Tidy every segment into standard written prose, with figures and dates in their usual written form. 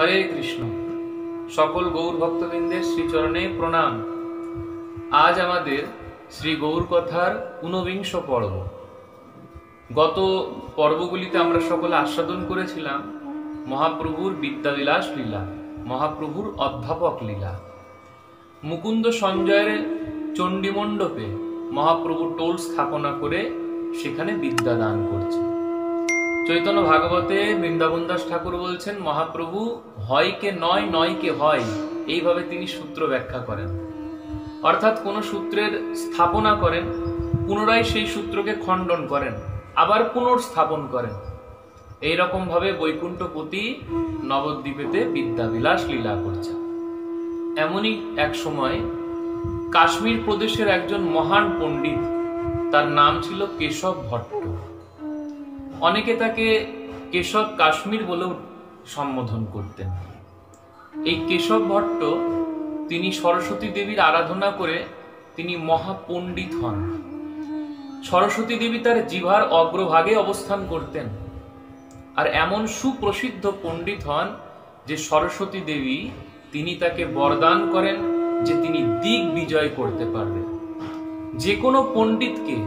हरे कृष्ण। सकल गौर भक्तबिंदेर श्रीचरणे प्रणाम। आज आमादेर श्री गौर कथार 49 पर्व। गत पर्वगुलिते आमरा सकले आस्वादन करेछिलाम महाप्रभुर विद्याবিলাস लीला, महाप्रभुर अध्यापक लीला। मुकुंद सञ्जयेर चंडीमंडपे महाप्रभु टोल स्थापना करे सेखाने विद्यादान करछेन। चैतन्य भागवते बृंदाबन दास ठाकुर बोलছেন महाप्रभु হয় কে নয় নয় কে হয় এইভাবে তিনি সূত্র ব্যাখ্যা করেন। অর্থাৎ কোন সূত্রের স্থাপনা করেন, পুনরায় সেই সূত্রকে খণ্ডন করেন, আবার পুনর্স্থাপন করেন। এই রকম ভাবে বৈকুণ্ঠপতি নবদ্বীপেতে বিদ্যাবিলাস লীলা করছেন। এমনই এক সময় কাশ্মীর প্রদেশের একজন মহান পণ্ডিত, তার নাম ছিল কেশব ভট্ট। অনেকে তাকে কেশব কাশ্মীর বলেও সম্বোধন করতেন। এই কেশব ভট্ট তিনি সরস্বতী দেবীর আরাধনা করে তিনি মহাপণ্ডিত হন। সরস্বতী দেবী তার জিহ্বার অগ্রভাগে অবস্থান করতেন। আর এমন সুপ্রসিদ্ধ পণ্ডিত হন যে সরস্বতী দেবী তিনি তাকে বরদান করেন যে তিনি দিক বিজয় করতে পারবেন। যে কোনো পণ্ডিতকে,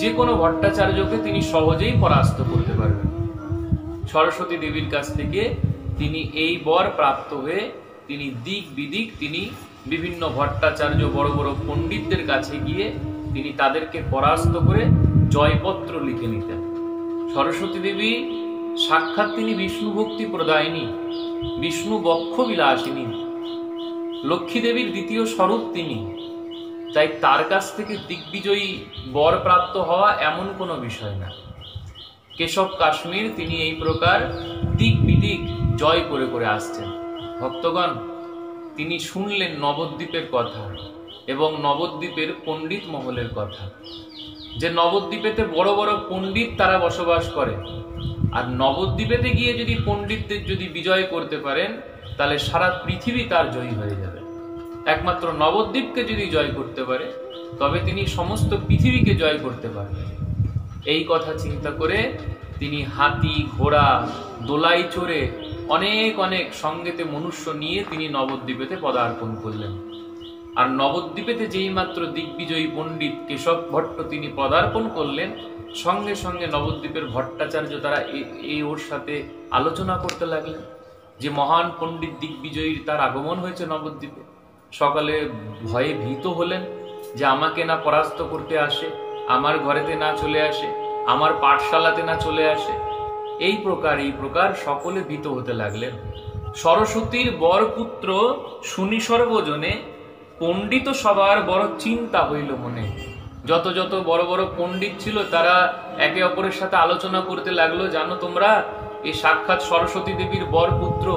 যে কোনো ভট্টাচার্যকে তিনি সহজেই পরাস্ত করতে পারবেন। সরস্বতী দেবীর কাছ থেকে তিনি এই বর প্রাপ্ত হয়ে তিনি দিক বিদিক তিনি বিভিন্ন ভট্টাচার্য বড় বড় পণ্ডিতদের কাছে গিয়ে তিনি তাদেরকে পরাস্ত করে জয়পত্র লিখে নিতেন। সরস্বতী দেবী সাক্ষাৎ তিনি বিষ্ণু ভক্তি প্রদায়িনী, বিষ্ণু বক্ষ বিলাসিনী, লক্ষ্মী দেবীর দ্বিতীয় স্বরূপ তিনি। তাই তার কাছ থেকে দিগ্বিজয়ী বর প্রাপ্ত হওয়া এমন কোনো বিষয় না। কেশব কাশ্মীর তিনি এই প্রকার দিক বিদিক জয় করে করে আসছেন। ভক্তগণ, তিনি শুনলেন নবদ্বীপের কথা এবং নবদ্বীপের পণ্ডিত মহলের কথা, যে নবদ্বীপেতে বড় বড় পণ্ডিত তারা বসবাস করে। আর নবদ্বীপেতে গিয়ে যদি পণ্ডিতদের যদি বিজয় করতে পারেন তাহলে সারা পৃথিবী তার জয়ী হয়ে যাবে। একমাত্র নবদ্বীপকে যদি জয় করতে পারে তবে তিনি সমস্ত পৃথিবীকে জয় করতে পারবেন। এই কথা চিন্তা করে তিনি হাতি, ঘোড়া, দোলাই চড়ে অনেক অনেক সঙ্গেতে মনুষ্য নিয়ে তিনি নবদ্বীপেতে পদার্পণ করলেন। আর নবদ্বীপেতে যেই মাত্র দিগ্বিজয়ী পণ্ডিত কেশব ভট্ট তিনি পদার্পণ করলেন, সঙ্গে সঙ্গে নবদ্বীপের ভট্টাচার্য তারা এই ওর সাথে আলোচনা করতে লাগলেন যে মহান পণ্ডিত দিগ্বিজয়ীর তার আগমন হয়েছে নবদ্বীপে। সকালে ভয়ে ভীত হলেন যে আমাকে না পরাস্ত করতে আসে, আমার ঘরেতে না চলে আসে, আমার পাঠশালাতে না চলে আসে। এই প্রকার সকলে ভীত হতে লাগলেন। সরস্বতীর বর পুত্র শুনি সর্বজনে, পণ্ডিত সবার বড় চিন্তা হইল মনে। যত যত বড় বড় পণ্ডিত ছিল তারা একে অপরের সাথে আলোচনা করতে লাগলো, জানো তোমরা এই সাক্ষাৎ সরস্বতী দেবীর বর পুত্র,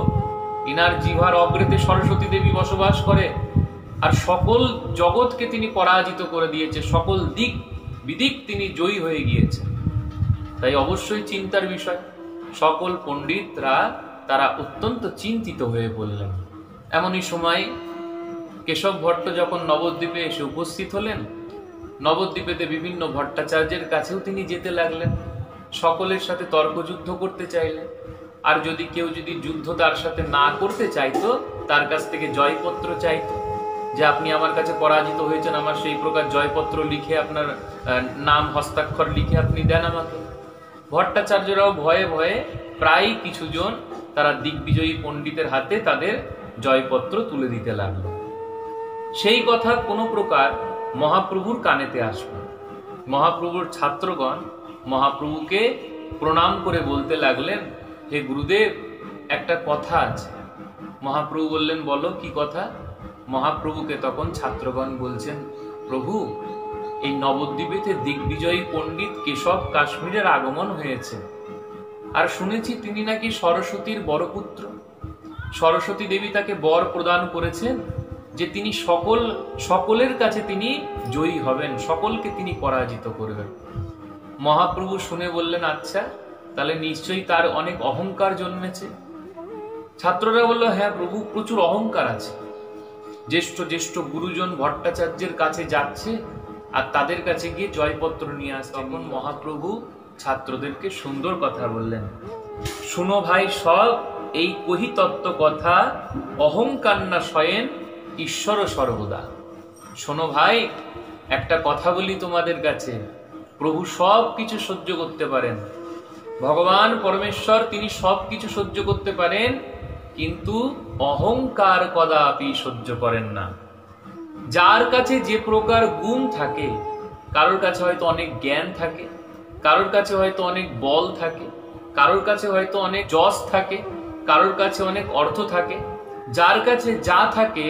ইনার জিহ্বার অগ্রেতে সরস্বতী দেবী বসবাস করে আর সকল জগৎকে তিনি পরাজিত করে দিয়েছে, সকল দিক বিদিক তিনি জয়ী হয়ে গিয়েছে। তাই অবশ্যই চিন্তার বিষয়। সকল পণ্ডিতরা তারা অত্যন্ত চিন্তিত হয়ে পড়লেন। এমনই সময় কেশব ভট্ট যখন নবদ্বীপে এসে উপস্থিত হলেন, নবদ্বীপেতে বিভিন্ন ভট্টাচার্যের কাছেও তিনি যেতে লাগলেন, সকলের সাথে তর্কযুদ্ধ করতে চাইলেন। আর যদি কেউ যদি যুদ্ধ তার সাথে না করতে চাইতো, তার কাছ থেকে জয়পত্র চাইতো যে আপনি আমার কাছে পরাজিত হয়েছেন, আমার সেই প্রকার জয়পত্র লিখে আপনার নাম হস্তাক্ষর লিখে আপনি দেন আমাকে। ভট্টাচার্যরাও ভয়ে ভয়ে প্রায় কিছুজন তারা দিগ্বিজয়ী পণ্ডিতের হাতে তাদের জয়পত্র তুলে দিতে লাগলো। সেই কথা কোনো প্রকার মহাপ্রভুর কানেতে আসলো। মহাপ্রভুর ছাত্রগণ মহাপ্রভুকে প্রণাম করে বলতে লাগলেন, হে গুরুদেব, একটা কথা আছে। মহাপ্রভু বললেন, বলো কি কথা। মহাপ্রভুকে তখন ছাত্রগণ বলছেন, প্রভু এই নবদ্বীপেতে দিগ্বিজয়ী পণ্ডিত কেশব কাশ্মীরের আগমন হয়েছে, আর শুনেছি তিনি নাকি সরস্বতীর বড় পুত্র। সরস্বতী দেবী তাকে বর প্রদান করেছেন যে তিনি সকলের কাছে তিনি জয়ী হবেন, সকলকে তিনি পরাজিত করবেন। মহাপ্রভু শুনে বললেন, আচ্ছা তাহলে নিশ্চয়ই তার অনেক অহংকার জন্মেছে। ছাত্ররা বলল, হ্যাঁ প্রভু, প্রচুর অহংকার আছে। জ্যেষ্ঠ জ্যেষ্ঠ গুরুজন ভট্টাচার্যের কাছে যাচ্ছে আর তাদের কাছে গিয়ে জয়পত্র নিয়ে আসছে। তখন মহাপ্রভু ছাত্রদেরকে সুন্দর কথা বললেন, শুনো ভাই সব, এই কহিতত্ত্ব কথা অহংকার না শয়েন ঈশ্বর সর্বদা। শোনো ভাই, একটা কথা বলি তোমাদের কাছে, প্রভু সব কিছু সহ্য করতে পারেন, ভগবান পরমেশ্বর তিনি সব কিছু সহ্য করতে পারেন, কিন্তু অহংকার কদাপি সহ্য করেন না। যার কাছে যে প্রকার গুণ থাকে, কারোর কাছে হয়তো অনেক জ্ঞান থাকে, কারোর কাছে হয়তো অনেক বল থাকে, কারোর কাছে হয়তো অনেক যশ থাকে, কারোর কাছে অনেক অর্থ থাকে, যার কাছে যা থাকে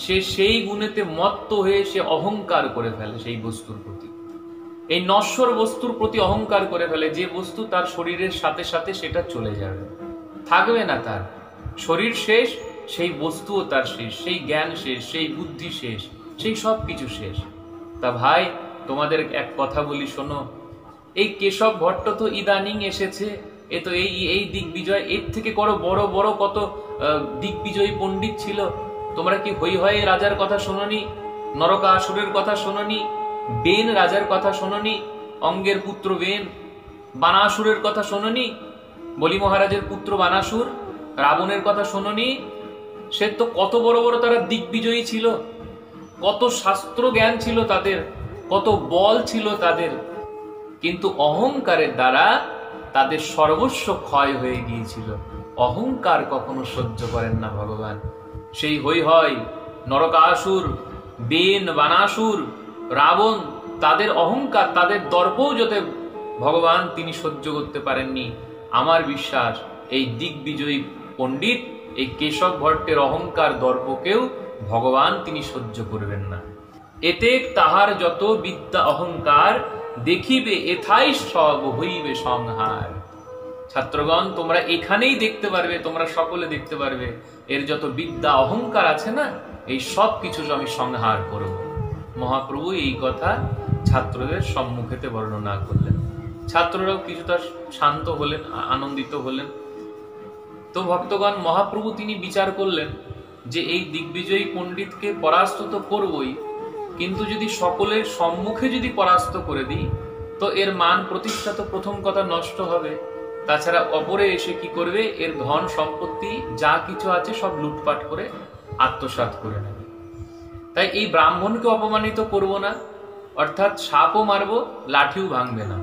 সে সেই গুণেতে মত্ত হয়ে সে অহংকার করে ফেলে সেই বস্তুর প্রতি, এই নশ্বর বস্তুর প্রতি অহংকার করে ফেলে। যে বস্তু তার শরীরের সাথে সাথে সেটা চলে যাবে, থাকবে না, তার শরীর শেষ, সেই বস্তুও তার শেষ, সেই জ্ঞান শেষ, সেই বুদ্ধি শেষ, সেই সব কিছু শেষ। তা ভাই তোমাদের এক কথা বলি, শোনো, এই কেশব ভট্ট তো ইদানিং এসেছে, এ তো এই দিগ্বিজয়, এর থেকে বড় বড় কত দিগ্বিজয়ী পণ্ডিত ছিল। তোমরা কি হই হয়ে রাজার কথা শোনোনি? নরকাসুরের কথা শোনোনি? বেন রাজার কথা শোনোনি? অঙ্গের পুত্র বেন, বানাসুরের কথা শোনোনি? বলি মহারাজের পুত্র বানাসুর, রাবণের কথা শোনোনি? সে তো কত বড় বড় তারা দিগ্বিজয়ী ছিল, কত শাস্ত্র জ্ঞান ছিল তাদের, কত বল ছিল তাদের, কিন্তু অহংকারের দ্বারা তাদের সর্বস্ব ক্ষয় হয়ে গিয়েছিল। অহংকার কখনো সহ্য করেন না ভগবান। সেই হই হয় নরকাসুর, বেন, বানাসুর, রাবণ, তাদের অহংকার, তাদের দর্পও যাতে ভগবান তিনি সহ্য করতে পারেননি। আমার বিশ্বাস এই দিগ্বিজয়ী পণ্ডিত, এই কেশব ভট্টের অহংকার দর্পকেও ভগবান তিনি সহ্য করবেন না। এতে তাহার যত বিদ্যা অহংকার, দেখিবে এথাই সব হইবে সংহার। ছাত্রগণ, তোমরা এখানেই দেখতে পারবে, তোমরা সকলে দেখতে পারবে এর যত বিদ্যা অহংকার আছে না, এই সব কিছু আমি সংহার করব। মহাপ্রভু এই কথা ছাত্রদের সম্মুখেতে বর্ণনা করলেন। ছাত্ররাও কিছুটা শান্ত হলেন, আনন্দিত হলেন। তো ভক্তগণ, মহাপ্রভু তিনি বিচার করলেন যে এই দিগ্বিজয়ী পণ্ডিতকে পরাস্ত তো করবই, কিন্তু যদি সকলের সম্মুখে যদি পরাস্ত করে দিই তো এর মান প্রতিষ্ঠা তো প্রথম কথা নষ্ট হবে। তাছাড়া অপরে এসে কি করবে, এর ধন সম্পত্তি যা কিছু আছে সব লুটপাট করে আত্মসাৎ করে নেবে। তাই এই ব্রাহ্মণকে অপমানিত করব না, অর্থাৎ সাপও মারবো, লাঠিও ভাঙবে না,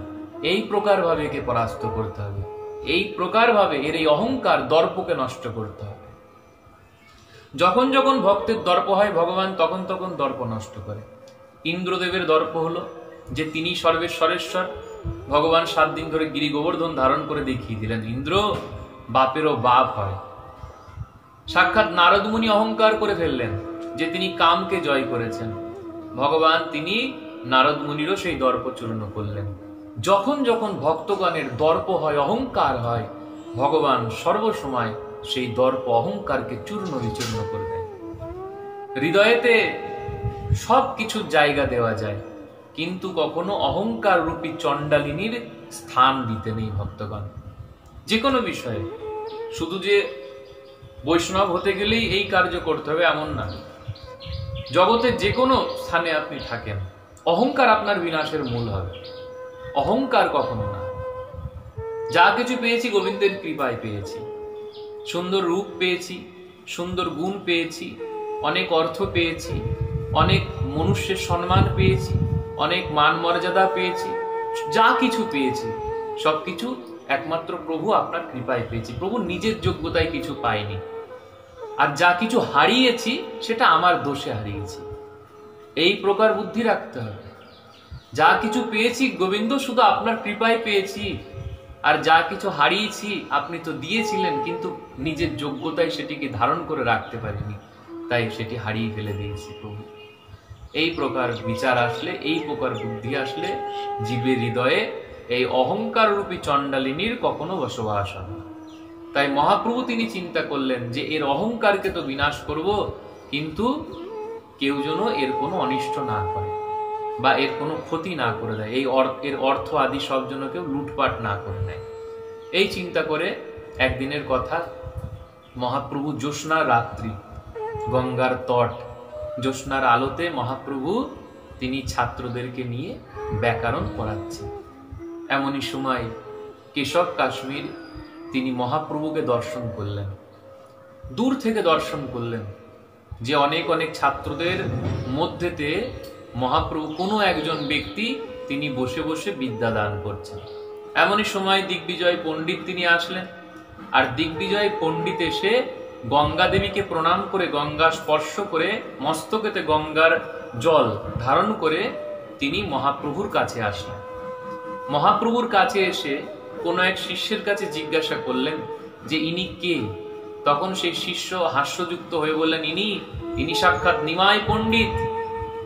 এই প্রকার ভাবে একে পরাস্ত করতে হবে। এই প্রকার ভাবে এর এই অহংকার দর্পকে নষ্ট করতে হবে। যখন যখন ভক্তের দর্প হয় ভগবান তখন তখন দর্প নষ্ট করে। ইন্দ্রদেবের দর্প হলো যে তিনি সর্বেশ্বরেশ্বর। ভগবান 7 দিন ধরে গিরি গোবর্ধন ধারণ করে দেখিয়ে দিলেন ইন্দ্র বাপেরও বাপ হয়। সাক্ষাৎ নারদ মুনি অহংকার করে ফেললেন যে তিনি কামকে জয় করেছেন। ভগবান তিনি নারদ মুনিরও সেই দর্প চূর্ণ করলেন। যখন যখন ভক্তগণের দর্প হয়, অহংকার হয়, ভগবান সর্বসময় সেই দর্প অহংকারকে চূর্ণ বিচূর্ণ করে দেয়। হৃদয়েতে সব কিছুর জায়গা দেওয়া যায়, কিন্তু কখনো অহংকার রূপী চণ্ডালিনীর স্থান দিতে নেই ভক্তগণ। যে কোনো বিষয়ে, শুধু যে বৈষ্ণব হতে গেলেই এই কার্য করতে হবে এমন না। জগতে যে কোনো স্থানে আপনি থাকেন, অহংকার আপনার বিনাশের মূল হবে। অহংকার কখনো না। যা কিছু পেয়েছি গোবিন্দের কৃপায় পেয়েছি, সুন্দর রূপ পেয়েছি, সুন্দর গুণ পেয়েছি, অনেক অর্থ পেয়েছি, অনেক মনুষ্যের সম্মান পেয়েছি, অনেক মান মর্যাদা পেয়েছি, যা কিছু পেয়েছি সবকিছু একমাত্র প্রভু আপনার কৃপায় পেয়েছি। প্রভু নিজের যোগ্যতায় কিছু পাইনি। আর যা কিছু হারিয়েছি সেটা আমার দোষে হারিয়েছি, এই প্রকার বুদ্ধি রাখতে হবে। যা কিছু পেয়েছি গোবিন্দ শুধু আপনার কৃপায় পেয়েছি, আর যা কিছু হারিয়েছি আপনি তো দিয়েছিলেন, কিন্তু নিজের যোগ্যতায় সেটিকে ধারণ করে রাখতে পারিনি, তাই সেটি হারিয়ে ফেলে দিয়েছি প্রভু। এই প্রকার বিচার আসলে, এই প্রকার বুদ্ধি আসলে জীবের হৃদয়ে এই অহংকার রূপী চণ্ডালিনীর কখনো বসবাস হয় না। তাই মহাপ্রভু তিনি চিন্তা করলেন যে এর অহংকারকে তো বিনাশ করব, কিন্তু কেউ যেন এর কোনো অনিষ্ট না করে বা এর কোনো ক্ষতি না করে দেয়, এর অর্থ আদি সব যেন কেউ লুটপাট না করে নেয়। এই চিন্তা করে একদিনের কথা, মহাপ্রভু জ্যোৎস্নার রাত্রি, গঙ্গার তট, জ্যোৎস্নার আলোতে মহাপ্রভু তিনি ছাত্রদেরকে নিয়ে ব্যাকরণ পড়াচ্ছেন। এমনই সময় কেশব কাশ্মীর তিনি মহাপ্রভুকে দর্শন করলেন, দূর থেকে দর্শন করলেন, যে অনেক অনেক ছাত্রদের মধ্যেতে মহাপ্রভু কোনো একজন ব্যক্তি তিনি বসে বসে বিদ্যা দান করছেন। এমনই সময় দিগ্বিজয় পণ্ডিত তিনি আসলেন, আর দিগ্বিজয় পণ্ডিত এসে গঙ্গা দেবীকে প্রণাম করে, গঙ্গা স্পর্শ করে, মস্তকেতে গঙ্গার জল ধারণ করে তিনি মহাপ্রভুর কাছে আসলেন। মহাপ্রভুর কাছে এসে কোনো এক শিষ্যের কাছে জিজ্ঞাসা করলেন যে ইনি কে? তখন সেই শিষ্য হাস্যযুক্ত হয়ে বললেন, ইনি সাক্ষাৎ নিমাই পণ্ডিত।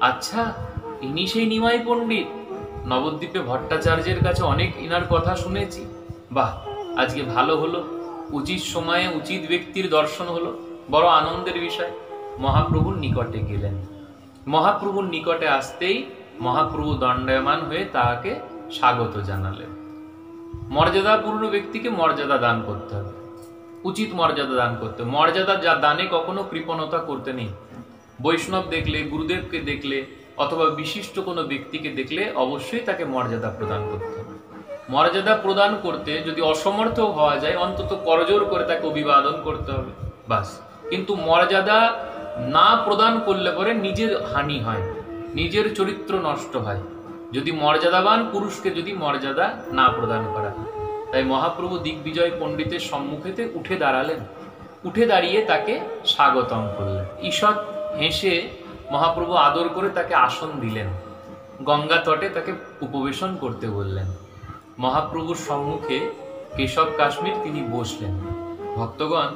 আচ্ছা, ইনি সেই নিমাই পণ্ডিত? নবদ্বীপে ভট্টাচার্যের কাছে অনেক ইনার কথা শুনেছি। বাহ, আজকে ভালো হলো, উচিত সময়ে উচিত ব্যক্তির দর্শন হলো, বড় আনন্দের বিষয়। মহাপ্রভুর নিকটে গেলেন। মহাপ্রভুর নিকটে আসতেই মহাপ্রভু দণ্ডায়মান হয়ে তাহাকে স্বাগত জানালেন। মর্যাদাপূর্ণ ব্যক্তিকে মর্যাদা দান করতে হবে, উচিত মর্যাদা দান করতে। মর্যাদা যা দানে কখনো কৃপণতা করতে নেই। বৈষ্ণব দেখলে, গুরুদেবকে দেখলে, অথবা বিশিষ্ট কোনো ব্যক্তিকে দেখলে অবশ্যই তাকে মর্যাদা প্রদান করতে হবে। মর্যাদা প্রদান করতে যদি অসমর্থ হওয়া যায়, অন্তত করজোর করে তাকে অভিবাদন করতে হবে, বাস। কিন্তু মর্যাদা না প্রদান করলে পরে নিজের হানি হয়, নিজের চরিত্র নষ্ট হয়, যদি মর্যাদাবান পুরুষকে যদি মর্যাদা না প্রদান করা। তাই মহাপ্রভু দিগ্বিজয় পণ্ডিতের সম্মুখেতে উঠে দাঁড়ালেন, উঠে দাঁড়িয়ে তাকে স্বাগতম করলেন। ঈষৎ হেসে মহাপ্রভু আদর করে তাকে আসন দিলেন, গঙ্গা তটে তাকে উপবেশন করতে বললেন। মহাপ্রভুর সম্মুখে কেশব কাশ্মীর তিনি বসলেন। ভক্তগণ,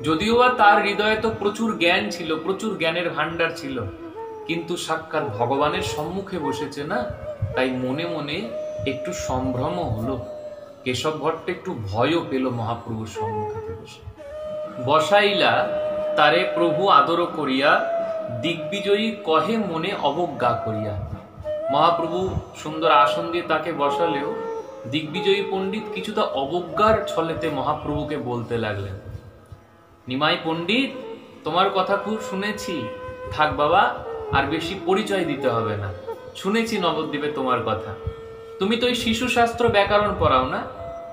যদিও বা তার হৃদয়ে তো প্রচুর জ্ঞান ছিল, প্রচুর জ্ঞানের ভান্ডার ছিল, কিন্তু সাক্ষাৎ ভগবানের সম্মুখে বসেছে না, তাই মনে মনে একটু সম্ভ্রম হলো। কেশব ভট্ট একটু ভয়ও পেল মহাপ্রভুর সম্মুখে বসে। বসাইলা তারে প্রভু আদর করিয়া, দিগ্বিজয়ী কহে মনে অবজ্ঞা করিয়া। মহাপ্রভু সুন্দর আসন দিয়ে তাকে বসালেও দিগ্বিজয়ী পণ্ডিত কিছুটা অবজ্ঞার ছলেতে মহাপ্রভুকে বলতে লাগলেন, নিমাই পণ্ডিত, তোমার কথা খুব শুনেছি, থাক বাবা, আর বেশি পরিচয় দিতে হবে না। শুনেছি নবদ্বীপে তোমার কথা। তুমি তো ওই শিশু শাস্ত্র ব্যাকরণ পড়াও না?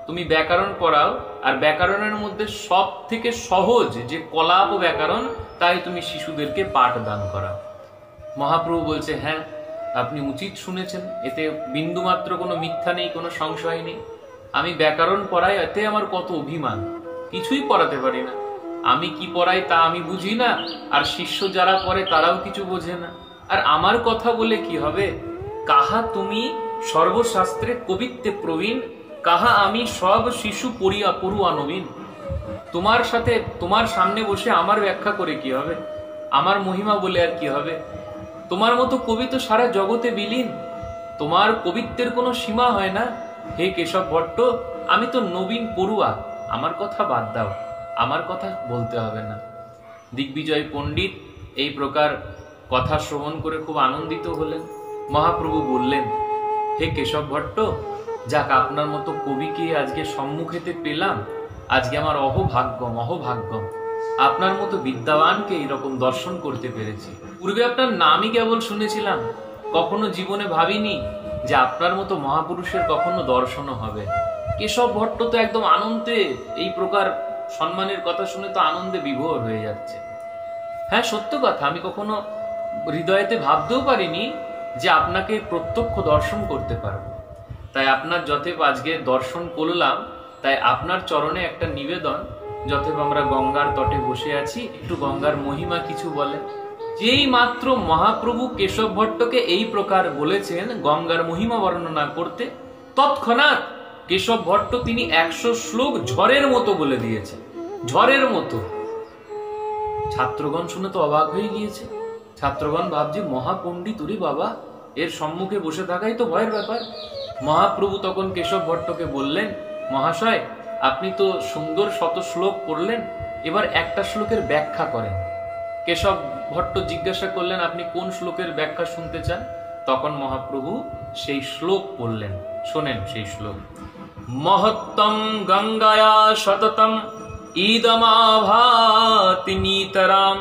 তুমি ব্যাকরণ পড়াও, আর ব্যাকরণের মধ্যে সব থেকে সহজ যে কলাপ ব্যাকরণ, তাই তুমি শিশুদেরকে পাঠ দান করাও। মহাপ্রভু বলছে, হ্যাঁ, আপনি উচিত শুনেছেন, এতে বিন্দুমাত্র কোনো মিথ্যা নেই, কোনো সংশয় নেই। আমি ব্যাকরণ পড়াই, এতে আমার কত অভিমান, কিছুই পড়াতে পারি না। আমি কি পড়াই তা আমি বুঝি না, আর শিষ্য যারা পড়ে তারাও কিছু বোঝে না। আর আমার কথা বলে কি হবে? কাহা তুমি সর্বশাস্ত্রে কবিত্বে প্রবীণ, কাহা আমি সব শিশু পড়ুয়া নবীন। তোমার সামনে বসে আমার ব্যাখ্যা করে কি হবে? আমার মহিমা বলে আর কি হবে? তোমার মতো কবি তো সারা জগতে বিলীন, তোমার কবিত্বের কোনো সীমা হয় না। হে কেশব ভট্ট, আমি তো নবীন পড়ুয়া, আমার কথা বাদ দাও, আমার কথা বলতে হবে না। দিগ্বিজয় পণ্ডিত এই প্রকার কথা শ্রবণ করে খুব আনন্দিত হলেন। মহাপ্রভু বললেন, হে কেশব ভট্ট, যাক, আপনার মতো কবিকে আজকে সম্মুখেতে পেলাম, আজকে আমার অহভাগ্যম। আপনার মতো বিদ্যাবানকে এইরকম দর্শন করতে পেরেছি। পূর্বে আপনার নামই কেবল শুনেছিলাম, কখনো জীবনে ভাবিনি যে আপনার মতো মহাপুরুষের কখনো দর্শনও হবে। কেশব ভট্ট তো একদম আনন্দে, এই প্রকার সম্মানের কথা শুনে তো আনন্দে বিভোর হয়ে যাচ্ছে। হ্যাঁ, সত্য কথা, আমি কখনো হৃদয়েতে ভাবতেও পারিনি যে আপনাকে প্রত্যক্ষ দর্শন করতে পারবো। তাই আপনার যথেব আজকে দর্শন করলাম, তাই আপনার চরণে একটা নিবেদন, যথেব আমরা গঙ্গার তটে বসে আছি, একটু গঙ্গার মহিমা কিছু বলেন। যেই মাত্র মহাপ্রভু কেশব ভট্টকে এই প্রকার বলেছেন গঙ্গার মহিমা বর্ণনা করতে, তৎক্ষণাৎ কেশব ভট্ট তিনি 100 শ্লোক ঝড়ের মতো বলে দিয়েছে, ঝড়ের মতো। ছাত্রগণ শুনে তো অবাক হয়ে গিয়েছে। ছাত্রগণ ভাবছে, মহাপণ্ডিত, ওরে বাবা, এর সম্মুখে বসে থাকাই তো ভয়ের ব্যাপার। মহাপ্রভু তখন কেশব ভট্টকে বললেন, মহাশয়, আপনি তো সুন্দর শত শ্লোক পড়লেন, এবার একটা শ্লোকের ব্যাখ্যা করেন। কেশব ভট্ট জিজ্ঞাসা করলেন, আপনি কোন শ্লোকের ব্যাখ্যা শুনতে চান? তখন মহাপ্রভু সেই শ্লোক পড়লেন। শোনেন সেই শ্লোক। মহত্তম গঙ্গায়া সততম ইদমাভাতি নিতরাম,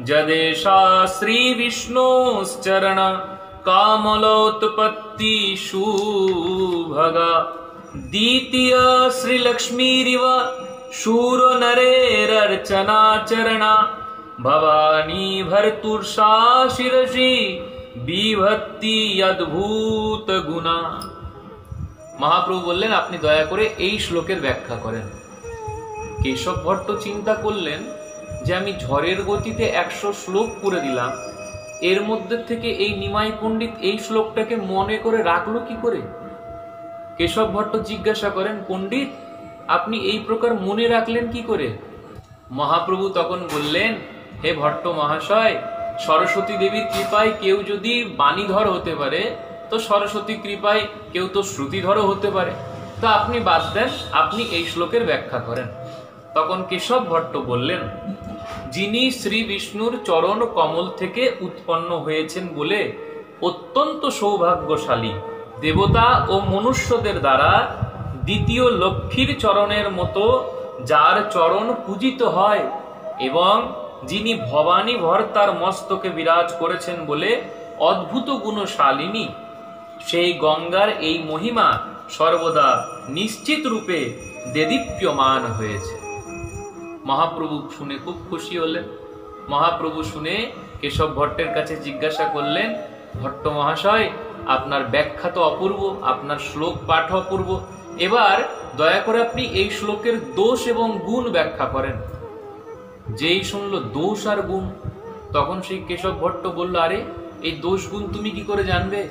যদেশা শ্রী বিষ্ণুশ্চরণ কামলোৎপত্তি সুভগা। দ্বিতীয় শ্রীলক্ষ্মীরিব শূর নরেরর্চনাচরণা ভবানী ভর্তুষা শিরসি বিভক্তি অদ্ভুত গুণা। মহাপ্রভু বললেন, আপনি দয়া করে এই শ্লোকের ব্যাখ্যা করেন। কেশব ভট্ট চিন্তা করলেন যে আমি ঝড়ের গতিতে 100 শ্লোক করে দিলাম, এর মধ্যে থেকে এই নিমাই পণ্ডিত এই শ্লোকটাকে মনে করে রাখলো কি করে? কেশব ভট্ট জিজ্ঞাসা করেন, পণ্ডিত আপনি এই প্রকার মনে রাখলেন কি করে? মহাপ্রভু তখন বললেন, হে ভট্ট মহাশয়, সরস্বতী দেবীর কৃপায় কেউ যদি বাণীধর হতে পারে, তো সরস্বতী কৃপায় কেউ তো শ্রুতিধরও হতে পারে। তো আপনি বাদ দেন, আপনি এই শ্লোকের ব্যাখ্যা করেন। তখন কেশব ভট্ট বললেন, যিনি শ্রী বিষ্ণুর চরণ কমল থেকে উৎপন্ন হয়েছেন বলে অত্যন্ত সৌভাগ্যশালী, দেবতা ও মনুষ্যদের দ্বারা দ্বিতীয় লক্ষ্মীর চরণের মতো যার চরণ পূজিত হয়, এবং যিনি ভবানী ভর্তার মস্তকে বিরাজ করেছেন বলে অদ্ভুত গুণশালিনী, সেই গঙ্গার এই মহিমা সর্বদা নিশ্চিত রূপে দেদীপ্যমান হয়েছে। মহাপ্রভু শুনে খুব খুশি হলেন। মহাপ্রভু শুনে কেশব ভট্টের কাছে জিজ্ঞাসা করলেন, ভট্ট মহাশয়, আপনার ব্যাখ্যা তো অপূর্ব, আপনার শ্লোক পাঠ অপূর্ব, এবার দয়া করে আপনি এই শ্লোকের দোষ এবং গুণ ব্যাখ্যা করেন। যেই শুনলো দোষ আর গুণ, তখন সেই কেশব ভট্ট বলল, আরে এই দোষ গুণ তুমি কি করে জানবে?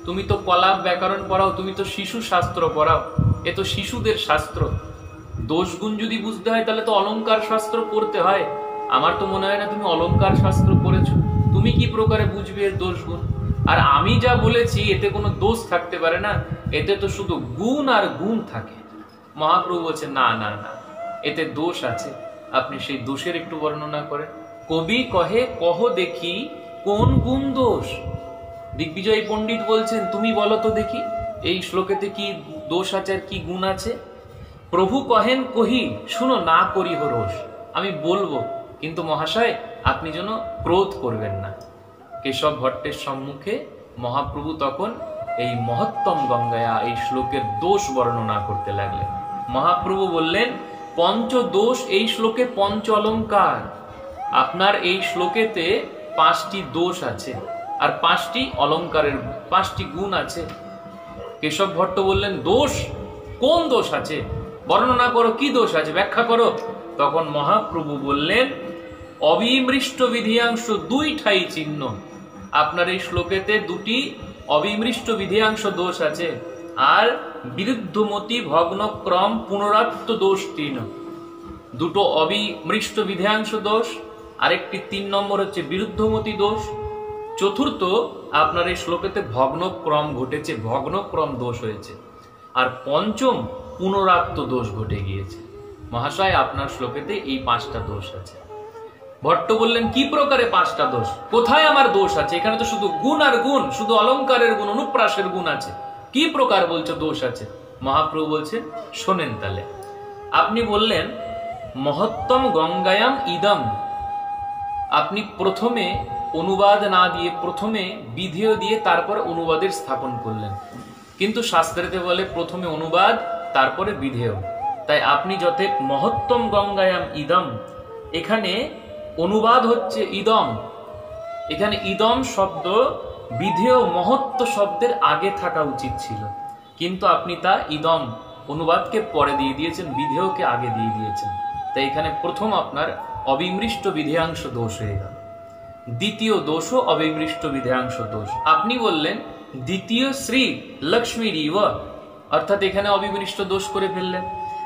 তুমি তো কলাপ ব্যাকরণ পড়াও, তুমি তো শিশু শাস্ত্র পড়াও, এ তো শিশুদের শাস্ত্র। দোষ গুণ যদি বুঝতে হয় তাহলে তো অলংকার শাস্ত্র পড়তে হয়। আমার তো মনে হয় না তুমি অলংকার শাস্ত্র পড়েছো, তুমি কি প্রকারে বুঝবে এর দোষ গুণ? আর আমি যা বলেছি এতে কোনো দোষ থাকতে পারে না, এতে তো শুধু গুণ আর গুণ থাকে। মহাপ্রভু বলছে, না না না, এতে দোষ আছে, আপনি সেই দোষের একটু বর্ণনা করেন। কবি কহে, কহ দেখি কোন গুণ দোষ। দিগ্বিজয় পণ্ডিত বলছেন, তুমি বলো তো দেখি এই শ্লোকেতে কি দোষ আছে আর কি গুণ আছে। প্রভু কহেন, কহি শুনো না করি রোষ। আমি বলবো, কিন্তু মহাশয় আপনি যেন ক্রোধ করবেন না। কেশব ভট্টের সম্মুখে মহাপ্রভু তখন এই মহত্তম গঙ্গায়া এই শ্লোকের দোষ বর্ণনা করতে লাগলেন। মহাপ্রভু বললেন, পঞ্চদোষ এই শ্লোকে পঞ্চ অলঙ্কার। আপনার এই শ্লোকেতে 5টি দোষ আছে আর 5টি অলঙ্কারের 5টি গুণ আছে। কেশব ভট্ট বললেন, দোষ? কোন দোষ আছে? বর্ণনা করো, কি দোষ আছে, ব্যাখ্যা করো। তখন মহাপ্রভু বললেন, অবিমৃষ্ট বিধিয়াংশ 2 ঠাই চিহ্ন। আপনার এই শ্লোকেতে 2টি অবিমৃষ্ট বিধিয়াংশ দোষ আছে, আর বিরুদ্ধমতি ভগ্নক্রম পুনরাত্ম দোষ 3। 2টো অবিমৃষ্ট বিধিয়াংশ দোষ, আরেকটি 3 নম্বর হচ্ছে বিরুদ্ধমতি দোষ। চতুর্থ, আপনার এই শ্লোকেতে ভগ্নক্রম ঘটেছে, ভগ্নক্রম দোষ হয়েছে। আর পঞ্চম, পুনরাত্ম দোষ ঘটে গিয়েছে। মহাশয় আপনার শ্লোকেতে এই 5টা দোষ আছে। ভট্ট বললেন, কি প্রকারে 5টা দোষ? কোথায় আমার দোষ আছে? এখানে তো শুধু গুণ আর গুণ, শুধু অলঙ্কারের গুণ, অনুপ্রাসের গুণ আছে, কি প্রকার বলছো দোষ আছে? মহাপ্রভু বলছেন, শোনেন তাহলে। আপনি বললেন মহত্তম গঙ্গায়াম ইদম, আপনি প্রথমে অনুবাদ না দিয়ে প্রথমে বিধেয় দিয়ে তারপর অনুবাদের স্থাপন করলেন, কিন্তু শাস্ত্রেতে বলে প্রথমে অনুবাদ তারপরে বিধেয়। তাই আপনি যথে মহত্তম গঙ্গায়াম ইদম, এখানে অনুবাদ হচ্ছে ইদম। এখানে ইদম শব্দ বিধেয় মহত্ব শব্দের আগে থাকা উচিত ছিল, কিন্তু আপনি তা ইদম অনুবাদকে পরে দিয়ে দিয়েছেন, বিধেয়কে আগে দিয়ে দিয়েছেন। তাই এখানে প্রথম আপনার অবিমৃষ্ট বিধেয়াংশ দোষ হয়ে গেল। দ্বিতীয় দোষও অবিমৃষ্ট বিধেয়াংশ দোষ। আপনি বললেন দ্বিতীয় শ্রী লক্ষ্মীর ইব, অর্থাৎ এখানে অবিমৃষ্ট দোষ করে ফেললেন,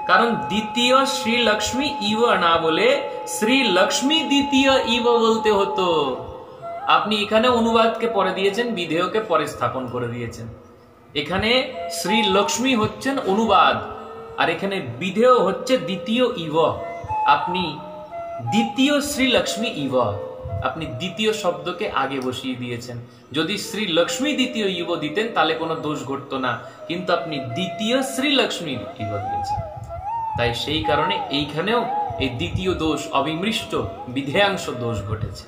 কারণ দ্বিতীয় শ্রী লক্ষ্মী ইব না বলে শ্রী লক্ষ্মী দ্বিতীয় ইব বলতে হতো। আপনি এখানে অনুবাদকে পরে দিয়েছেন, বিধেয়কে পরে স্থাপন করে দিয়েছেন। এখানে শ্রী লক্ষ্মী হচ্ছেন অনুবাদ, আর এখানে বিধেয় হচ্ছে দ্বিতীয় ইব। আপনি দ্বিতীয় শ্রী লক্ষ্মী ইব, আপনি দ্বিতীয় শব্দকে আগে বসিয়ে দিয়েছেন। যদি শ্রী লক্ষ্মী দ্বিতীয় ইব দিতেন তাহলে কোনো দোষ ঘটতো না, কিন্তু আপনি দ্বিতীয় শ্রী লক্ষ্মী ইব দিয়েছেন। তাই সেই কারণে এইখানেও এই দ্বিতীয় দোষ অবিমৃষ্ট বিধেয়াংশ দোষ ঘটেছে।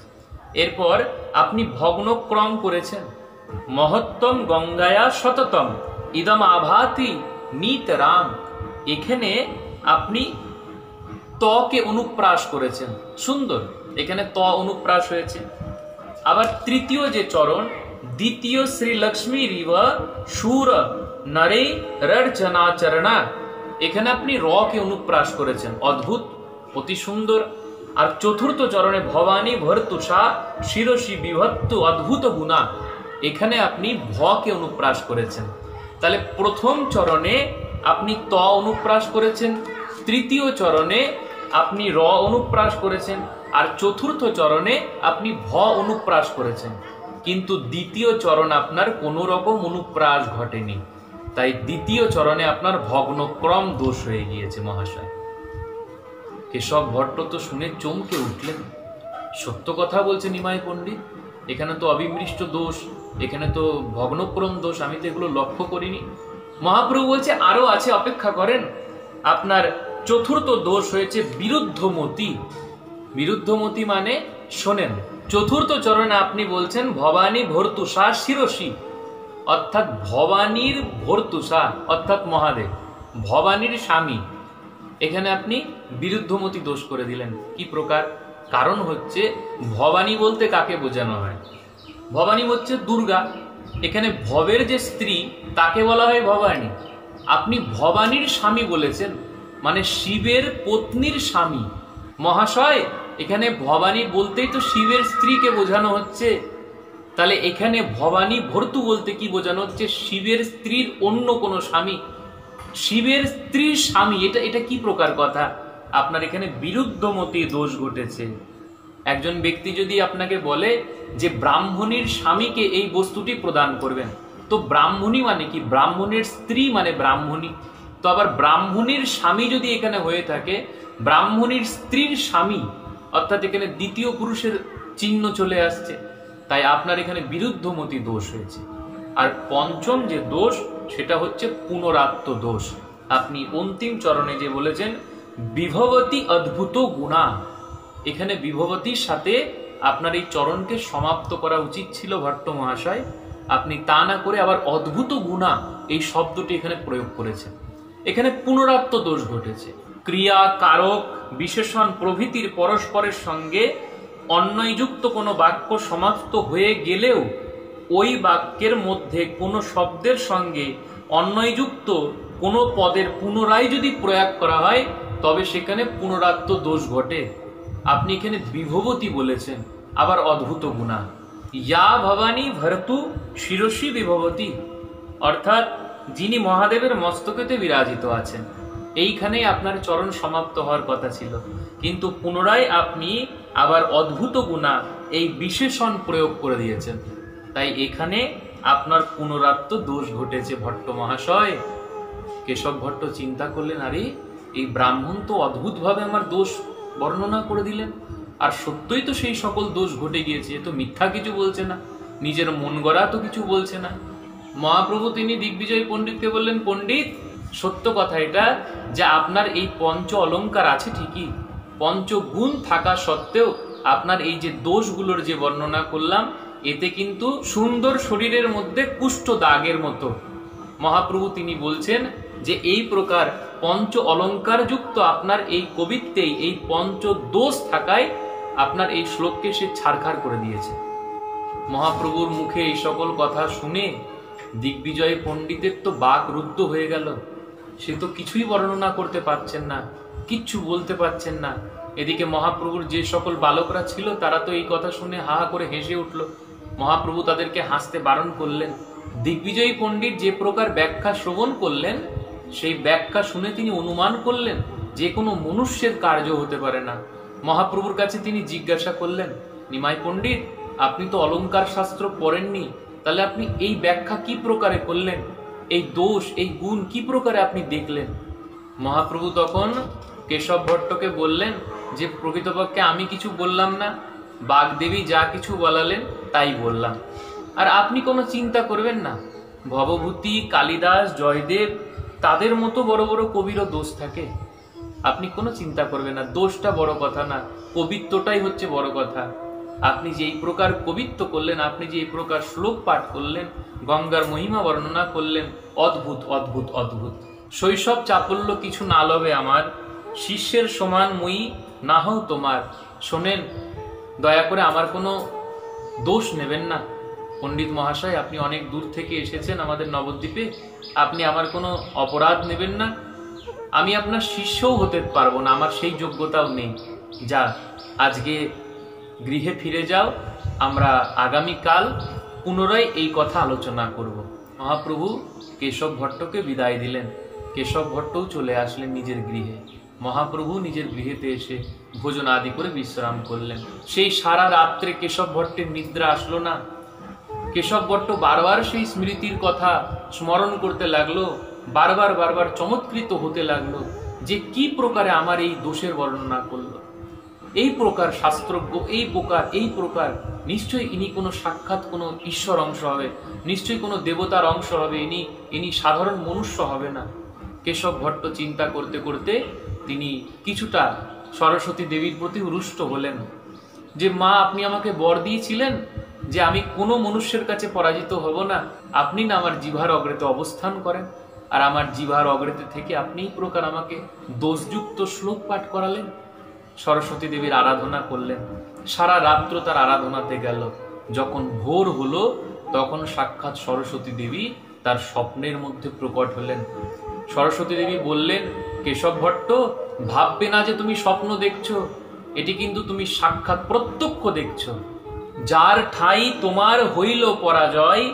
এরপর আপনি ভগ্নক্রম করেছেন, মহত্তম গঙ্গায়া শততম ইদম আভাতি নিতরাং, এখানে আপনি তকে অনুপ্রাস করেছেন, সুন্দর, এখানে ত অনুপ্রাস হয়েছে। আবার তৃতীয় যে চরণ, দ্বিতীয় শ্রী লক্ষ্মী রিব সুর নরে রর্চনাচরণা, এখানে আপনি র কে অনুপ্রাস করেছেন, অদ্ভুত, অতি সুন্দর। আর চতুর্থ চরণে ভবানী ভর্তুষা শিরসি বিভক্ত অদ্ভুত গুণা, এখানে আপনি ভ কে অনুপ্রাস করেছেন। তাহলে প্রথম চরণে আপনি ত অনুপ্রাস করেছেন, তৃতীয় চরণে আপনি র অনুপ্রাস করেছেন, আর চতুর্থ চরণে আপনি ভ অনুপ্রাস করেছেন। কিন্তু দ্বিতীয় চরণ আপনার কোনো রকম অনুপ্রাস ঘটেনি, তাই দ্বিতীয় চরণে আপনার ভগ্নক্রম দোষ হয়ে গিয়েছে মহাশয়। কেশব ভট্ট তো শুনে চমকে উঠলেন, সত্য কথা বলছে নিমাই পণ্ডিত, এখানে তো অবিমৃষ্ট দোষ, এখানে তো ভগ্নক্রম দোষ, আমি তো এগুলো লক্ষ্য করিনি। মহাপ্রভু বলছে আরো আছে, অপেক্ষা করেন। আপনার চতুর্থ দোষ হয়েছে বিরুদ্ধমতি। বিরুদ্ধমতি মানে শোনেন, চতুর্থ চরণে আপনি বলছেন ভবানী ভর্তুষা শিরসি, অর্থাৎ ভবানীর ভর্তুষা অর্থাৎ মহাদেব, ভবানীর স্বামী, এখানে আপনি বিরুদ্ধমতি দোষ করে দিলেন। কি প্রকার? কারণ হচ্ছে ভবানী বলতে কাকে বোঝানো হয়? ভবানী হচ্ছে দুর্গা, এখানে ভবের যে স্ত্রী তাকে বলা হয় ভবানী। আপনি ভবানীর স্বামী বলেছেন, মানে শিবের পত্নীর স্বামী। মহাশয়, এখানে ভবানী বলতেই তো শিবের স্ত্রীকে বোঝানো হচ্ছে। তাহলে এখানে ভবানী ভর্তু বলতে কি বোঝানো হচ্ছে? শিবের স্ত্রীর অন্য কোনো স্বামী, শিবের স্ত্রীর স্বামী। এটা কি প্রকার কথা? আপনার এখানে বিরুদ্ধমতি দোষ ঘটেছে। একজন ব্যক্তি যদি আপনাকে বলে যে ব্রাহ্মণীর স্বামীকে এই বস্তুটি প্রদান করবেন, তো ব্রাহ্মণী মানে কি? ব্রাহ্মণের স্ত্রী মানে ব্রাহ্মণী। তো আবার ব্রাহ্মণীর স্বামী যদি এখানে হয়ে থাকে, ব্রাহ্মণীর স্ত্রীর স্বামী, অর্থাৎ এখানে দ্বিতীয় পুরুষের চিহ্ন চলে আসছে, তাই আপনার এখানে বিরুদ্ধমতি দোষ হয়েছে। আর পঞ্চম যে দোষ, সেটা হচ্ছে পুনরাত্ম দোষ। আপনি অন্তিম চরণে যে বলেছেন বিভবতী অদ্ভুত গুণা, এখানে বিভবতীর সাথে আপনার এই চরণকে সমাপ্ত করা উচিত ছিল ভট্ট মহাশয়। আপনি তা না করে আবার অদ্ভুত গুণা এই শব্দটি এখানে প্রয়োগ করেছেন। এখানে পুনরাত্ম দোষ ঘটেছে। ক্রিয়া, কারক, বিশেষণ প্রভৃতির পরস্পরের সঙ্গে অন্বয়যুক্ত কোনো বাক্য সমাপ্ত হয়ে গেলেও ওই বাক্যের মধ্যে কোনো শব্দের সঙ্গে অন্বয়যুক্ত কোনো পদের পুনরায় যদি প্রয়োগ করা হয়, তবে সেখানে পুনরাত্ম দোষ ঘটে। আপনি এখানে বিভবতী বলেছেন, আবার অদ্ভুত গুণা। ইয়া ভবানী ভর্তু শিরসি বিভবতী, অর্থাৎ যিনি মহাদেবের মস্তকেতে বিরাজিত আছেন, এইখানেই আপনার চরণ সমাপ্ত হওয়ার কথা ছিল, কিন্তু পুনরায় আপনি আবার অদ্ভুত গুণা এই বিশেষণ প্রয়োগ করে দিয়েছেন। তাই এখানে আপনার পুনরাত্ম দোষ ঘটেছে ভট্ট মহাশয়। কেশব ভট্ট চিন্তা করলেন, আরে এই ব্রাহ্মণ তো অদ্ভুতভাবে আমার দোষ বর্ণনা করে দিলেন, আর সত্যই তো সেই সকল দোষ ঘটে গিয়েছে, এ তো মিথ্যা কিছু বলছে না, নিজের মন গড়া তো কিছু বলছে না। মহাপ্রভু তিনি দিগ্বিজয় পণ্ডিতকে বললেন, পণ্ডিত সত্য কথা এটা যে আপনার এই পঞ্চ অলঙ্কার আছে ঠিকই, পঞ্চগুণ থাকা সত্ত্বেও আপনার এই যে দোষগুলোর যে বর্ণনা করলাম, এতে কিন্তু সুন্দর শরীরের মধ্যে কুষ্ঠ দাগের মতো। মহাপ্রভু তিনি বলছেন যে এই প্রকার পঞ্চ অলঙ্কার যুক্ত আপনার এই কবিত্বেই এই পঞ্চ দোষ থাকায় আপনার এই শ্লোককে সে ছাড়খাড় করে দিয়েছে। মহাপ্রভুর মুখে এই সকল কথা শুনে দিগ্বিজয় পণ্ডিতের তো বাক রুদ্ধ হয়ে গেল। সে তো কিছুই বর্ণনা করতে পারছেন না, কিচ্ছু বলতে পারছেন না। এদিকে মহাপ্রভুর যে সকল বালকরা ছিল তারা তো এই কথা শুনে হা হা করে হেসে উঠল। মহাপ্রভু তাদেরকে হাসতে বারণ করলেন। দিগ্বিজয়ী পণ্ডিত যে প্রকার ব্যাখ্যা শ্রবণ করলেন, সেই ব্যাখ্যা শুনে তিনি অনুমান করলেন যে কোনো মনুষ্যের কার্য হতে পারে না। মহাপ্রভুর কাছে তিনি জিজ্ঞাসা করলেন, নিমাই পণ্ডিত আপনি তো অলঙ্কার শাস্ত্র পড়েননি, তাহলে আপনি এই ব্যাখ্যা কি প্রকারে করলেন? এই দোষ এই গুণ কি প্রকারে আপনি দেখলেন? মহাপ্রভু তখন কেশব ভট্টকে বললেন যে প্রকৃতপক্ষে আমি কিছু বললাম না, বাগদেবী যা কিছু বলালেন তাই বললাম। আর আপনি কোনো চিন্তা করবেন না, ভবভূতি, কালিদাস, জয়দেব তাদের মতো বড় বড় কবিরও দোষ থাকে, আপনি কোনো চিন্তা করবেন না, দোষটা বড় কথা না, কবিত্বটাই হচ্ছে বড় কথা। আপনি যে এই প্রকার কবিত্ব করলেন, আপনি যে এই প্রকার শ্লোক পাঠ করলেন, গঙ্গার মহিমা বর্ণনা করলেন, অদ্ভুত অদ্ভুত অদ্ভুত। শৈশব চাপল্য কিছু না লবে আমার, শিষ্যের সমান মুই না হও তোমার। শোনেন, দয়া করে আমার কোনো দোষ নেবেন না। পণ্ডিত মহাশয়, আপনি অনেক দূর থেকে এসেছেন আমাদের নবদ্বীপে, আপনি আমার কোনো অপরাধ নেবেন না। আমি আপনার শিষ্যও হতে পারবো না, আমার সেই যোগ্যতাও নেই। যা, আজকে গৃহে ফিরে যাও, আমরা আগামীকাল পুনরায় এই কথা আলোচনা করব। মহাপ্রভু কেশব ভট্টকে বিদায় দিলেন। কেশব ভট্টও চলে আসলেন নিজের গৃহে। মহাপ্রভু নিজের গৃহেতে এসে ভোজন আদি করে বিশ্রাম করলেন। সেই সারা রাত্রে কেশব ভট্টের নিদ্রা আসলো না। কেশব ভট্ট বারবার সেই স্মৃতির কথা স্মরণ করতে লাগলো, বারবার চমৎকৃত হতে লাগলো যে কি প্রকারে আমার এই দোষের বর্ণনা করলো। এই প্রকার শাস্ত্রজ্ঞ, এই প্রকার নিশ্চয়ই ইনি কোনো সাক্ষাৎ কোনো ঈশ্বর অংশ হবে, নিশ্চয়ই কোনো দেবতার অংশ হবে, ইনি সাধারণ মনুষ্য হবে না। কেশব ভট্ট চিন্তা করতে করতে তিনি কিছুটা সরস্বতী দেবীর প্রতি রুষ্ট হলেন যে, মা, আপনি আমাকে বর দিয়েছিলেন যে আমি কোনো মনুষ্যের কাছে পরাজিত হব না। আপনি না আমার জিহ্বার অগ্রেতে অবস্থান করেন, আর আমার জিহ্বার অগ্রেতে থেকে আপনি এই প্রকার আমাকে দোষযুক্ত শ্লোক পাঠ করালেন। সরস্বতী দেবীর আরাধনা করলেন, সারা রাত্র তার আরাধনাতে গেল। যখন ভোর হলো তখন সাক্ষাৎ সরস্বতী দেবী তার স্বপ্নের মধ্যে প্রকট হলেন। সরস্বতী দেবী বললেন, কেশব ভট্ট, ভাববে না যে তুমি স্বপ্ন দেখছো, এটি কিন্তু তুমি সাক্ষাৎ প্রত্যক্ষ দেখছো। যার ঠাই তোমার হইল পরাজয়,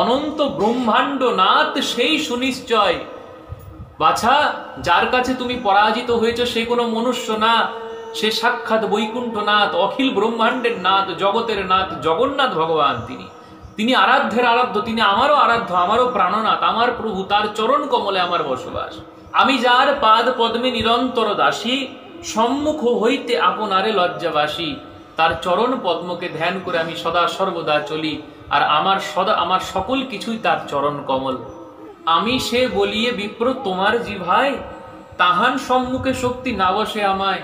অনন্ত ব্রহ্মাণ্ড নাথ সেই সুনিশ্চয়। বাছা, যার কাছে তুমি পরাজিত হয়েছ সে কোনো মনুষ্য না, সে সাক্ষাৎ বৈকুণ্ঠনাথ, অখিল ব্রহ্মাণ্ডের নাথ, জগতের নাথ, জগন্নাথ ভগবান। তিনি আরাধ্যের আরাধ্য, তিনি আমারও আরাধ্য, আমারও প্রাণনাথ, আমার প্রভু, তার চরণ কমলে আমার বসবাস। আমি যার পাদ পদ্মে নিরন্তর দাসী, সম্মুখ হইতে আপনারে লজ্জাবাসী। তার চরণ পদ্মকে ধ্যান করে আমি সদা সর্বদা চলি, আর আমার সকল কিছুই তার চরণ কমল। আমি সে বলিয়ে বিপ্র তোমার জিভায়, তাহান সম্মুখে শক্তি না বসে আমায়।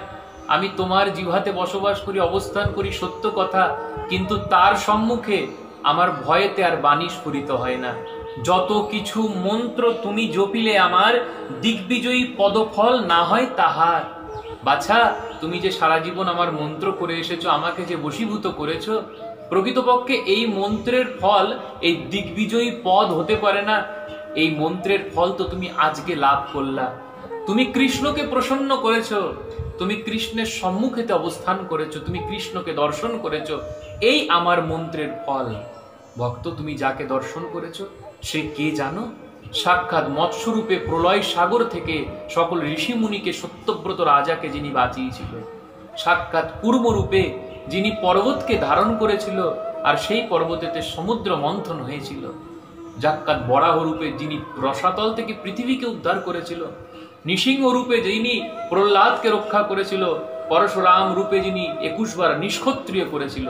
আমি তোমার জিভাতে বসবাস করি, অবস্থান করি, সত্য কথা, কিন্তু তার সম্মুখে আমার ভয়েতে আর বাণী স্ফুরিত হয় না। যত কিছু মন্ত্র তুমি জপিলে আমার, দিগ্বিজয়ী পদফল না হয় তাহার। বাছা, তুমি যে সারা জীবন আমার মন্ত্র করে এসেছো, আমাকে যে বশীভূত করেছো, প্রকৃতপক্ষে এই মন্ত্রের ফল এই দিগ্বিজয়ী পদ হতে পারে না। এই মন্ত্রের ফল তো তুমি আজকে লাভ করলা। তুমি কৃষ্ণকে প্রসন্ন করেছো, তুমি কৃষ্ণের সম্মুখেতে অবস্থান করেছো, তুমি কৃষ্ণকে দর্শন করেছো, এই আমার মন্ত্রের ফল। ভক্ত, তুমি যাকে দর্শন করেছো সে কে জানো? সাক্ষাৎ মৎস্যরূপে প্রলয় সাগর থেকে সকল ঋষিমুনিকে সত্যব্রত রাজাকে যিনি বাঁচিয়েছিল, সাক্ষাৎ কূর্মরূপে যিনি পর্বতকে ধারণ করেছিল আর সেই পর্বতেতে সমুদ্র মন্থন হয়েছিল, সাক্ষাৎ বরাহ রূপে যিনি রসাতল থেকে পৃথিবীকে উদ্ধার করেছিল, নৃসিংহ রূপে যিনি প্রহ্লাদকে রক্ষা করেছিল, পরশুরাম রূপে যিনি 21 বার নিষ্ক্ষত্রিয় করেছিল,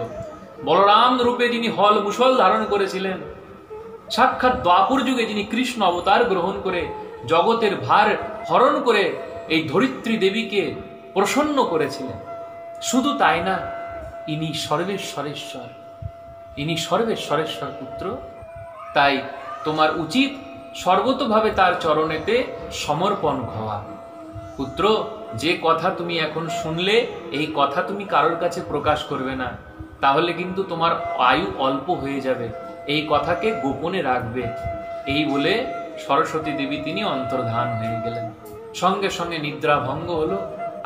বলরাম রূপে যিনি হল মুসল ধারণ করেছিলেন, সাক্ষাৎ দ্বাপর যুগে যিনি কৃষ্ণ অবতার গ্রহণ করে জগতের ভার হরণ করে এই ধরিত্রী দেবীকে প্রসন্ন করেছিলেন। শুধু তাই না, ইনি সর্বেশ্বরেশ্বর, ইনি সর্বেশ্বরেশ্বর পুত্র। তাই তোমার উচিত সর্বতভাবে তার চরণেতে সমর্পণ হওয়া। পুত্র, যে কথা তুমি এখন শুনলে এই কথা তুমি কারোর কাছে প্রকাশ করবে না, তাহলে কিন্তু তোমার আয়ু অল্প হয়ে যাবে। এই কথাকে গোপনে রাখবে। এই বলে সরস্বতী দেবী তিনি অন্তর্ধান হয়ে গেলেন। সঙ্গে সঙ্গে নিদ্রা ভঙ্গ হলো।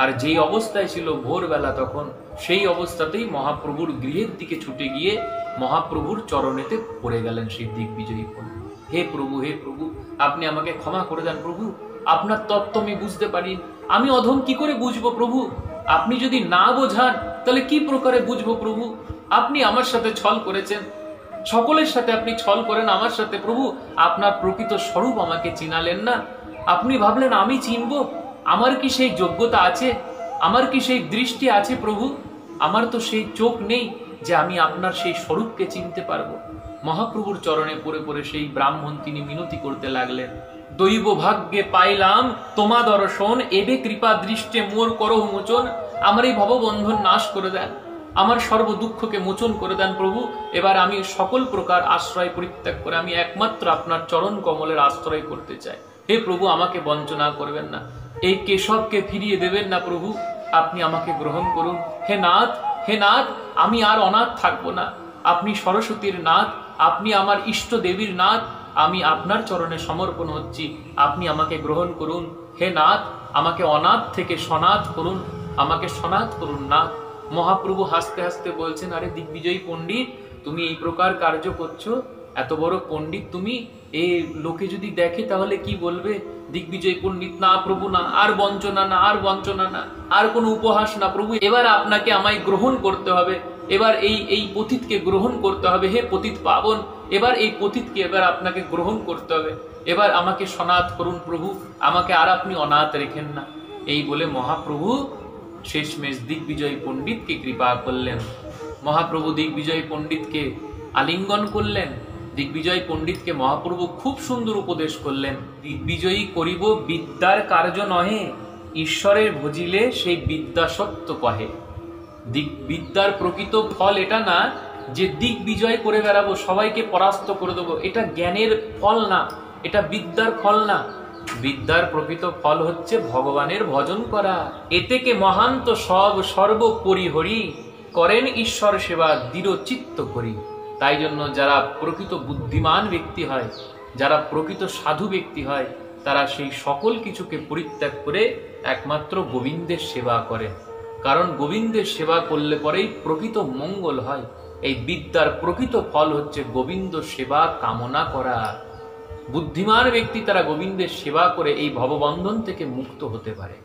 আর যেই অবস্থায় ছিল ভোরবেলা, তখন সেই অবস্থাতেই মহাপ্রভুর গৃহের দিকে ছুটে গিয়ে মহাপ্রভুর চরণেতে পড়ে গেলেন সেই দিগ্বিজয়ী ফল। হে প্রভু, হে প্রভু, আপনি আমাকে ক্ষমা করে দেন প্রভু, আপনার তত্ত্ব আমি বুঝতে পারি। আমি অধম কি করে বুঝবো প্রভু? আপনি যদি না বোঝান তাহলে কি প্রকারে বুঝবো প্রভু? আপনি আমার সাথে ছল করেছেন, সকলের সাথে আপনি ছল করেন, আমার সাথে প্রভু আপনার প্রকৃত স্বরূপ আমাকে চিনালেন না। আপনি ভাবলেন আমি চিনব? আমার কি সেই যোগ্যতা আছে? আমার কি সেই দৃষ্টি আছে প্রভু? আমার তো সেই চোখ নেই যে আমি আপনার সেই স্বরূপকে চিনতে পারবো। মহাপ্রভুর চরণে পড়ে পড়ে সেই ব্রাহ্মণ তিনি মিনতি করতে লাগলেন, দৈব ভাগ্যে পাইলাম তোমা দর্শন, এবে কৃপা দৃষ্টে মোর করহ মোচন। আমার এই ভববন্ধন নাশ করে দেন, আমার সর্ব দুঃখকে মোচন করে দেন প্রভু। এবার আমি সকল প্রকার আশ্রয় পরিত্যাগ করে আমি একমাত্র আপনার চরণ কমলের আশ্রয় করতে চাই। হে প্রভু, আমাকে বঞ্চনা করবেন না, এই কেশবকে ফিরিয়ে দেবেন না প্রভু, আপনি আমাকে গ্রহণ করুন। হে নাথ, হে নাথ, আমি আর অনাথ থাকবো না, আপনি সরস্বতীর নাথ, আপনি আমার ইষ্ট দেবীর নাথ, আমি আপনার চরণে সমর্পণ হচ্ছি, আপনি আমাকে গ্রহণ করুন। হে নাথ, আমাকে অনাথ থেকে সনাথ করুন, আমাকে সনাথ করুন নাথ। মহাপ্রভু হাসতে হাসতে বলছেন, আরে দিগ্বিজয়ী পণ্ডিত, তুমি এই প্রকার কার্য করছো, এত বড় পণ্ডিত তুমি, এই লোকে যদি দেখে তাহলে কি বলবে? দিগ্বিজয় পণ্ডিত, না প্রভু না, আর বঞ্চনা না, আর বঞ্চনা না, আর কোনো উপহাস না প্রভু, এবার আপনাকে আমায় গ্রহণ করতে হবে, এবার এই পতিতকে গ্রহণ করতে হবে। হে পতিত পাবন, এবার এই পতিতকে এবার আপনাকে গ্রহণ করতে হবে, এবার আমাকে সনাথ করুন প্রভু, আমাকে আর আপনি অনাথ রেখেন না। এই বলে মহাপ্রভু শেষমেশ দিগ্বিজয় পণ্ডিতকে কৃপা করলেন। মহাপ্রভু দিগ্বিজয় পণ্ডিতকে আলিঙ্গন করলেন। দিগ্বিজয় পণ্ডিতকে মহাপ্রভু খুব সুন্দর উপদেশ করলেন। দিগ্বিজয়ী করিব বিদ্যার কার্য নহে, ঈশ্বরের ভজিলে সেই বিদ্যা সত্য কহে। বিদ্যার প্রকৃত ফল এটা না যে দিগ্বিজয় করে বেড়াবো, সবাইকে পরাস্ত করে দেবো, এটা জ্ঞানের ফল না, এটা বিদ্যার ফল না। বিদ্যার প্রকৃত ফল হচ্ছে ভগবানের ভজন করা। এতেকে মহান্ত সব সর্বপরিহরি, করেন ঈশ্বর সেবা দৃঢ় চিত্ত করি। তাই জন্য যারা প্রকৃত বুদ্ধিমান ব্যক্তি হয়, যারা প্রকৃত সাধু ব্যক্তি হয়, তারা সেই সকল কিছুকে পরিত্যাগ করে একমাত্র গোবিন্দের সেবা করে। কারণ গোবিন্দের সেবা করলে পরেই প্রকৃত মঙ্গল হয়। এই বিদ্যার প্রকৃত ফল হচ্ছে গোবিন্দ সেবা কামনা করা। বুদ্ধিমান ব্যক্তি তারা গোবিন্দের সেবা করে এই ভববন্ধন থেকে মুক্ত হতে পারে।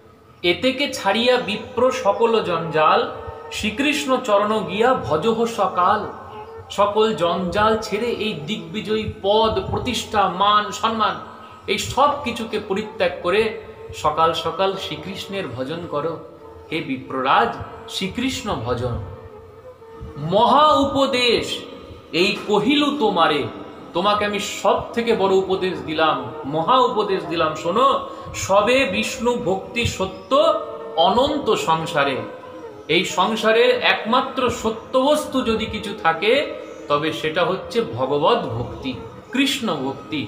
এতেকে ছাড়িয়া বিপ্র সকল জঞ্জাল, শ্রীকৃষ্ণ চরণ গিয়া ভজহ সকাল। সকল জঞ্জাল ছেড়ে এই দিগ্বিজয়ী পদ, প্রতিষ্ঠা, মান, সম্মান, এই সব কিছুকে পরিত্যাগ করে সকাল সকাল শ্রীকৃষ্ণের ভজন করো। হে বিপ্ররাজ, শ্রীকৃষ্ণ ভজন মহা উপদেশ, এই কহিলু তোমারে, তোমাকে আমি সব থেকে বড় উপদেশ দিলাম, মহা উপদেশ দিলাম। শোনো, সবে বিষ্ণু ভক্তি সত্য অনন্ত সংসারে। এই সংসারের একমাত্র সত্য বস্তু যদি কিছু থাকে তবে সেটা হচ্ছে ভগবত ভক্তি, কৃষ্ণ ভক্তি।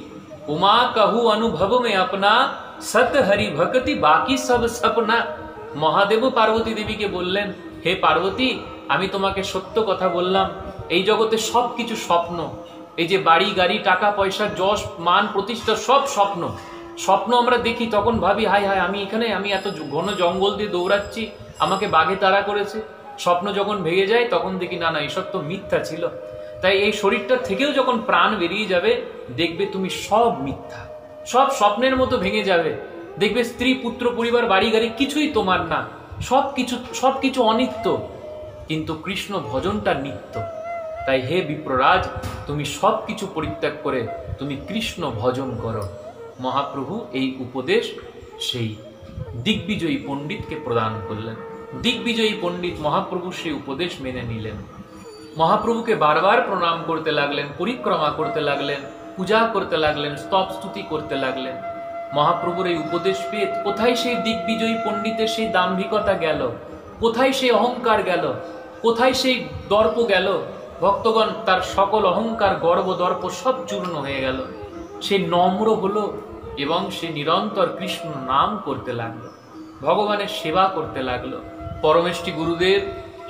উমা কাহু অনুভব মে আপনা, সত হরি ভক্তি বাকি সব সপনা। মহাদেব পার্বতী দেবীকে বললেন, হে পার্বতী, আমি তোমাকে সত্য কথা বললাম, এই জগতে সব কিছু স্বপ্ন। এই যে বাড়ি গাড়ি, টাকা পয়সা, যশ মান প্রতিষ্ঠা, সব স্বপ্ন। স্বপ্ন আমরা দেখি, তখন ভাবি হায় হায় আমি এখানে, আমি এত ঘন জঙ্গল দিয়ে দৌড়াচ্ছি, আমাকে বাঘে তাড়া করেছে। স্বপ্ন যখন ভেঙে যায় তখন দেখি না না, এসব তো মিথ্যা ছিল। তাই এই শরীরটা থেকেও যখন প্রাণ বেরিয়ে যাবে, দেখবে তুমি সব মিথ্যা, সব স্বপ্নের মতো ভেঙে যাবে। দেখবে স্ত্রী, পুত্র, পরিবার, বাড়ি গাড়ি কিছুই তোমার না, সবকিছু অনিত্য, কিন্তু কৃষ্ণ ভজনটা নিত্য। তাই হে বিপ্ররাজ, তুমি সবকিছু পরিত্যাগ করে তুমি কৃষ্ণ ভজন করো। মহাপ্রভু এই উপদেশ সেই দিগ্বিজয়ী পণ্ডিতকে প্রদান করলেন। দিগ্বিজয়ী পণ্ডিত মহাপ্রভু সেই উপদেশ মেনে নিলেন। মহাপ্রভুকে বারবার প্রণাম করতে লাগলেন, পরিক্রমা করতে লাগলেন, পূজা করতে লাগলেন, স্তব স্তুতি করতে লাগলেন। মহাপ্রভুর এই উপদেশ পেয়ে কোথায় সেই দিগ্বিজয়ী পণ্ডিতের সেই দাম্ভিকতা গেল? কোথায় সেই অহংকার গেল? কোথায় সেই দর্প গেল? ভক্তগণ, তার সকল অহংকার, গর্ব, দর্প সব চূর্ণ হয়ে গেল। সে নম্র হলো এবং সে নিরন্তর কৃষ্ণ নাম করতে লাগলো, ভগবানের সেবা করতে লাগলো। পরমেষ্ঠী গুরুদেব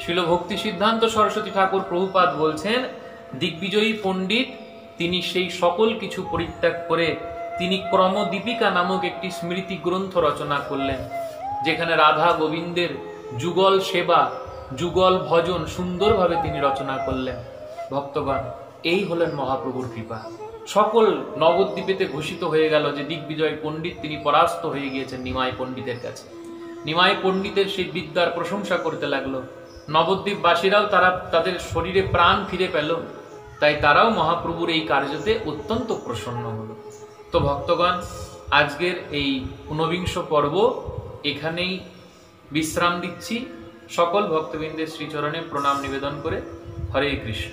শিল ভক্তি সিদ্ধান্ত সরস্বতী ঠাকুর প্রভুপাদ বলছেন, দিগ্বিজয়ী পণ্ডিত তিনি সেই সকল কিছু পরিত্যাগ করে তিনি ক্রমদীপিকা নামক একটি স্মৃতি গ্রন্থ রচনা করলেন, যেখানে রাধা গোবিন্দের যুগল সেবা, যুগল ভজন সুন্দরভাবে তিনি রচনা করলেন। ভক্তগণ, এই হলেন মহাপ্রভুর কৃপা। সকল নবদ্বীপেতে ঘোষিত হয়ে গেল যে দিগ্বিজয় পণ্ডিত তিনি পরাস্ত হয়ে গিয়েছেন নিমাই পণ্ডিতের কাছে। নিমাই পণ্ডিতের সেই বিদ্যার প্রশংসা করতে লাগলো। নবদ্বীপবাসীরাও তারা তাদের শরীরে প্রাণ ফিরে পেল। তাই তারাও মহাপ্রভুর এই কার্যতে অত্যন্ত প্রসন্ন হলো। তো ভক্তগণ, আজকের এই ঊনবিংশ পর্ব এখানেই বিশ্রাম দিচ্ছি। সকল ভক্তবৃন্দের শ্রীচরণে প্রণাম নিবেদন করে হরে কৃষ্ণ।